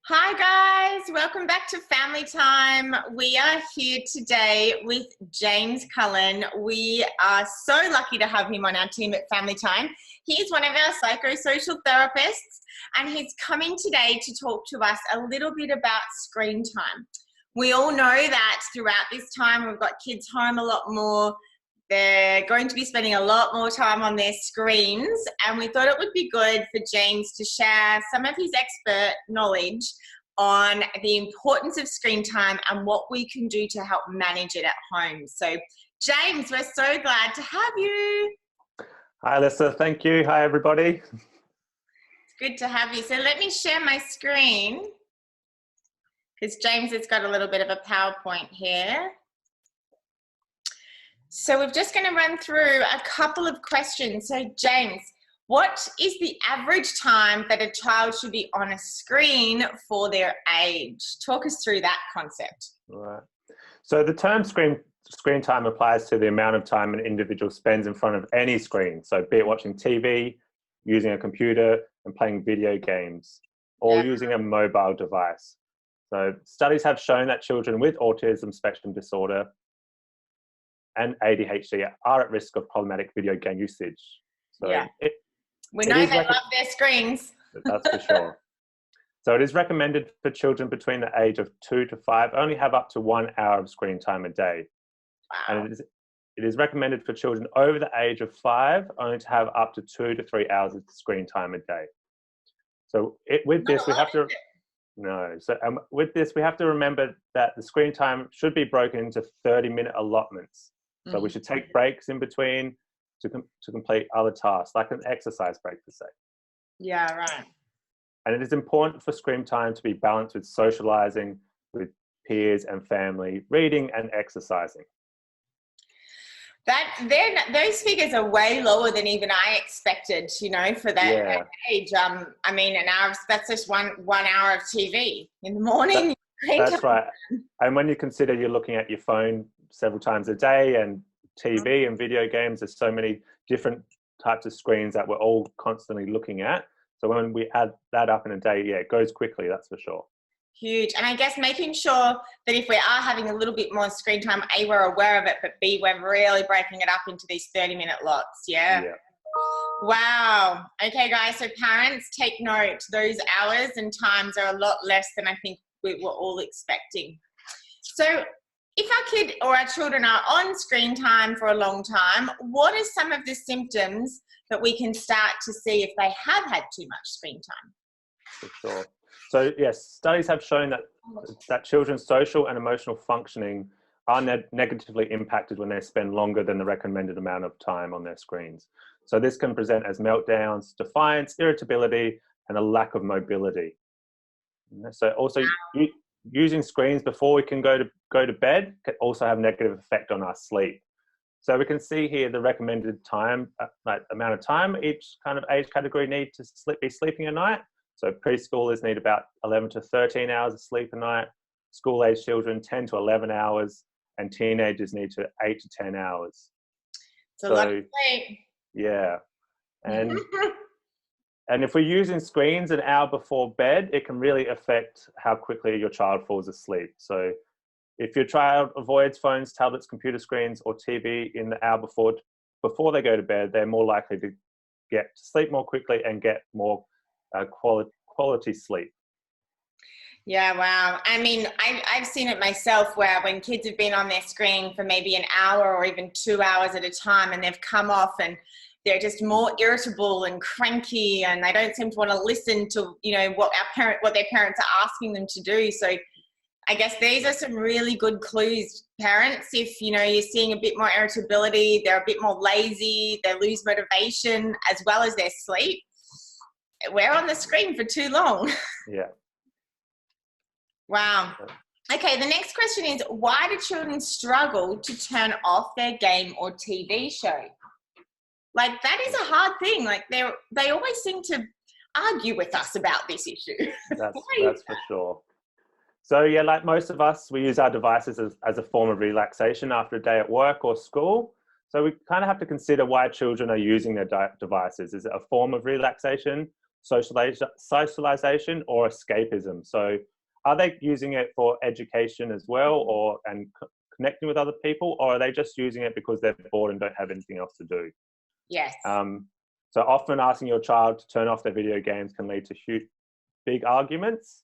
Hi guys, welcome back to Family Time. We are here today with James Cullen. We are so lucky to have him on our team at Family Time. He's one of our psychosocial therapists and he's coming today to talk to us a little bit about screen time. We all know that throughout this time we've got kids home a lot more. They're going to be spending a lot more time on their screens, and we thought it would be good for James to share some of his expert knowledge on the importance of screen time and what we can do to help manage it at home. So, James, we're so glad to have you. Hi, Alyssa. Thank you. Hi, everybody. It's good to have you. So let me share my screen because James has got a little bit of a PowerPoint here. So we're just going to run through a couple of questions. So James, what is the average time that a child should be on a screen for their age? Talk us through that concept. Right. So the term screen time applies to the amount of time an individual spends in front of any screen. So be it watching TV, using a computer and playing video games, or using a mobile device. So studies have shown that children with autism spectrum disorder and ADHD are at risk of problematic video game usage. So we know they love their screens. That's for sure. So it is recommended for children between the age of 2 to 5 only have up to 1 hour of screen time a day. Wow. And it is recommended for children over the age of 5 only to have up to 2 to 3 hours of screen time a day. So with this we have to remember that the screen time should be broken into 30-minute allotments. So we should take breaks in between to complete other tasks, like an exercise break, to say. Yeah, right. And it is important for screen time to be balanced with socializing with peers and family, reading and exercising. Those figures are way lower than even I expected, for that age. I mean, an hour, that's just one hour of TV in the morning. That's right. And when you consider you're looking at your phone several times a day and TV and video games, there's so many different types of screens that we're all constantly looking at. So when we add that up in a day, it goes quickly, that's for sure. Huge. And I guess making sure that if we are having a little bit more screen time, A, we're aware of it, but B, we're really breaking it up into these 30-minute lots. Yeah. Wow. Okay, guys. So parents, take note. Those hours and times are a lot less than I think we were all expecting. So if our kid or our children are on screen time for a long time, what are some of the symptoms that we can start to see if they have had too much screen time? For sure. So yes, studies have shown that children's social and emotional functioning are negatively impacted when they spend longer than the recommended amount of time on their screens. So this can present as meltdowns, defiance, irritability, and a lack of mobility. So also using screens before we can go to bed can also have a negative effect on our sleep. So we can see here the recommended time, amount of time each kind of age category need to be sleeping a night. So preschoolers need about 11 to 13 hours of sleep a night, school-age children 10 to 11 hours, and teenagers need 8 to 10 hours. It's a lot of sleep. Yeah. And and if we're using screens an hour before bed, it can really affect how quickly your child falls asleep. So if your child avoids phones, tablets, computer screens, or TV in the hour before they go to bed, they're more likely to get to sleep more quickly and get more quality sleep. Yeah, wow. I mean, I've seen it myself where when kids have been on their screen for maybe an hour or even 2 hours at a time and they've come off and they're just more irritable and cranky and they don't seem to want to listen to, what their parents are asking them to do. So I guess these are some really good clues, parents. If, you're seeing a bit more irritability, they're a bit more lazy, they lose motivation as well as their sleep. We're on the screen for too long. Yeah. Wow. Okay, the next question is, why do children struggle to turn off their game or TV show? Like, that is a hard thing. Like, they always seem to argue with us about this issue. That's for sure. So yeah, like most of us, we use our devices as a form of relaxation after a day at work or school. So we kind of have to consider why children are using their devices. Is it a form of relaxation socialization or escapism. So are they using it for education as well, or connecting with other people, or are they just using it because they're bored and don't have anything else to do? Yes. So often asking your child to turn off their video games can lead to huge, big arguments.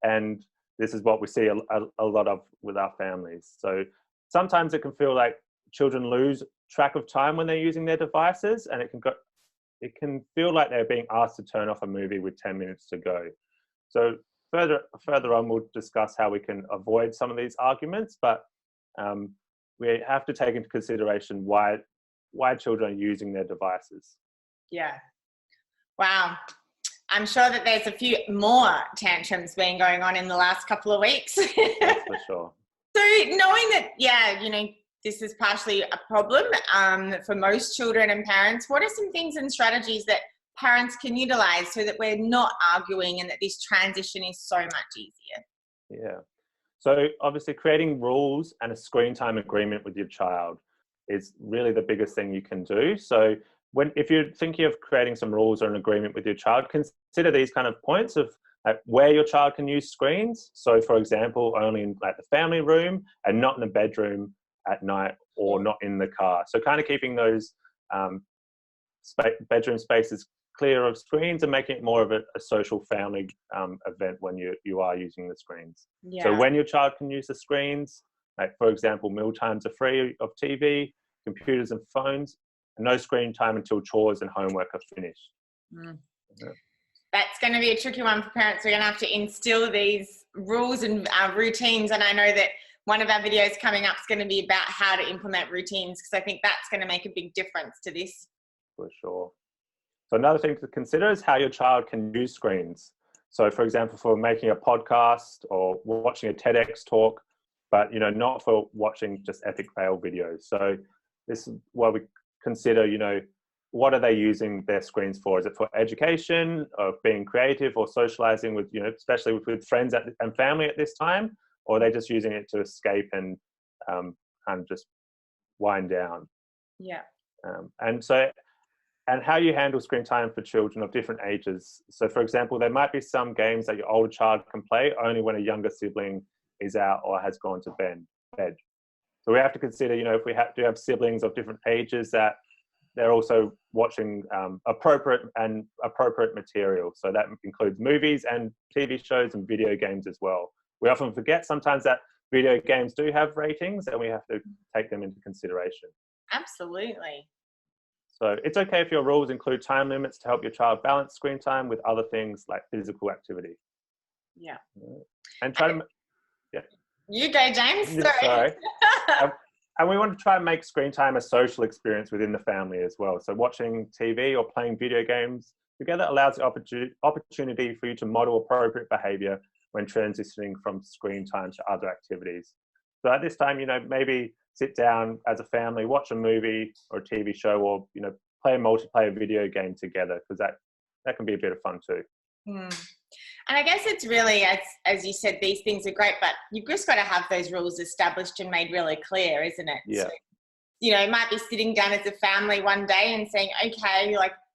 And this is what we see a lot of with our families. So sometimes it can feel like children lose track of time when they're using their devices, and it can feel like they're being asked to turn off a movie with 10 minutes to go. So further on, we'll discuss how we can avoid some of these arguments, but we have to take into consideration why children are using their devices. Yeah. Wow. I'm sure that there's a few more tantrums been going on in the last couple of weeks. That's for sure. So knowing that, this is partially a problem for most children and parents, what are some things and strategies that parents can utilize so that we're not arguing and that this transition is so much easier? Yeah. So obviously creating rules and a screen time agreement with your child is really the biggest thing you can do. So if you're thinking of creating some rules or an agreement with your child, consider these kind of points of where your child can use screens. So for example, only in the family room and not in the bedroom at night, or not in the car. So kind of keeping those bedroom spaces clear of screens and making it more of a social family event when you are using the screens. Yeah. So when your child can use the screens, for example, meal times are free of TV, computers and phones, and no screen time until chores and homework are finished. Yeah. That's going to be a tricky one for parents. We're going to have to instill these rules and routines, and I know that one of our videos coming up is going to be about how to implement routines, because I think that's going to make a big difference to this. For sure. So another thing to consider is how your child can use screens. So for example, for making a podcast or watching a TEDx talk, but not for watching just epic fail videos. So this is what we consider, what are they using their screens for? Is it for education, of being creative, or socializing with, especially with friends and family at this time? Or are they just using it to escape and kind of just wind down? Yeah. And how you handle screen time for children of different ages. So for example, there might be some games that your older child can play only when a younger sibling is out or has gone to bed. So we have to consider, if we do have siblings of different ages, that they're also watching appropriate material. So that includes movies and TV shows and video games as well. We often forget sometimes that video games do have ratings, and we have to take them into consideration. Absolutely. So it's okay if your rules include time limits to help your child balance screen time with other things like physical activity. Yeah. And try to... Yeah. You go, James. Sorry. And we want to try and make screen time a social experience within the family as well. So watching TV or playing video games together allows the opportunity for you to model appropriate behavior when transitioning from screen time to other activities. So at this time, maybe sit down as a family, watch a movie or a TV show, or, play a multiplayer video game together, because that can be a bit of fun too. And I guess it's really, as you said, these things are great, but you've just got to have those rules established and made really clear, isn't it? Yeah. So, it might be sitting down as a family one day and saying, okay,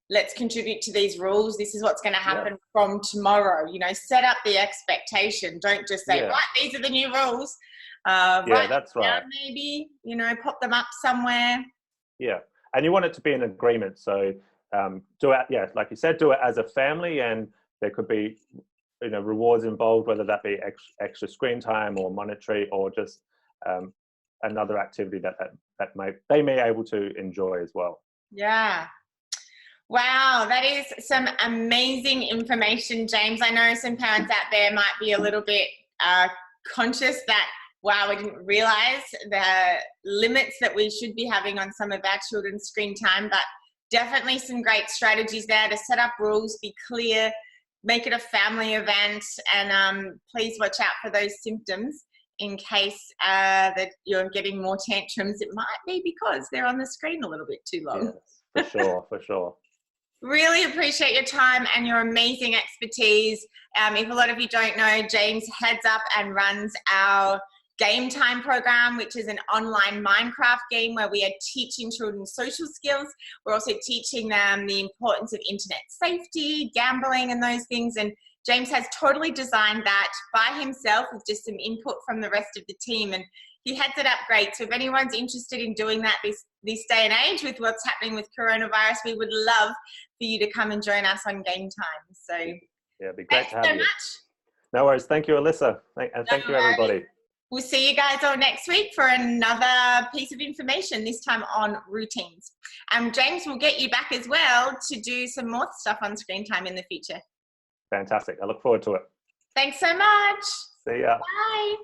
let's contribute to these rules. This is what's going to happen from tomorrow. Set up the expectation. Don't just say, right, these are the new rules. That's right. Maybe, pop them up somewhere. Yeah. And you want it to be an agreement. So do it, like you said, do it as a family, and there could be, rewards involved, whether that be extra screen time or monetary, or just another activity that they may able to enjoy as well. Yeah. Wow, that is some amazing information, James. I know some parents out there might be a little bit conscious that, wow, we didn't realize the limits that we should be having on some of our children's screen time, but definitely some great strategies there to set up rules, be clear, make it a family event, and please watch out for those symptoms in case that you're getting more tantrums. It might be because they're on the screen a little bit too long. Yes, for sure. Really appreciate your time and your amazing expertise. If a lot of you don't know, James heads up and runs our Game Time program, which is an online Minecraft game where we are teaching children social skills. We're also teaching them the importance of internet safety, gambling, and those things. And James has totally designed that by himself with just some input from the rest of the team. And he heads it up great. So if anyone's interested in doing that this day and age with what's happening with coronavirus, we would love for you to come and join us on Game Time. So yeah, it'd be great to have so you. much. No worries. Thank you, Alyssa. And thank you, everybody. We'll see you guys all next week for another piece of information, this time on routines. James will get you back as well to do some more stuff on screen time in the future. Fantastic. I look forward to it. Thanks so much. See ya. Bye.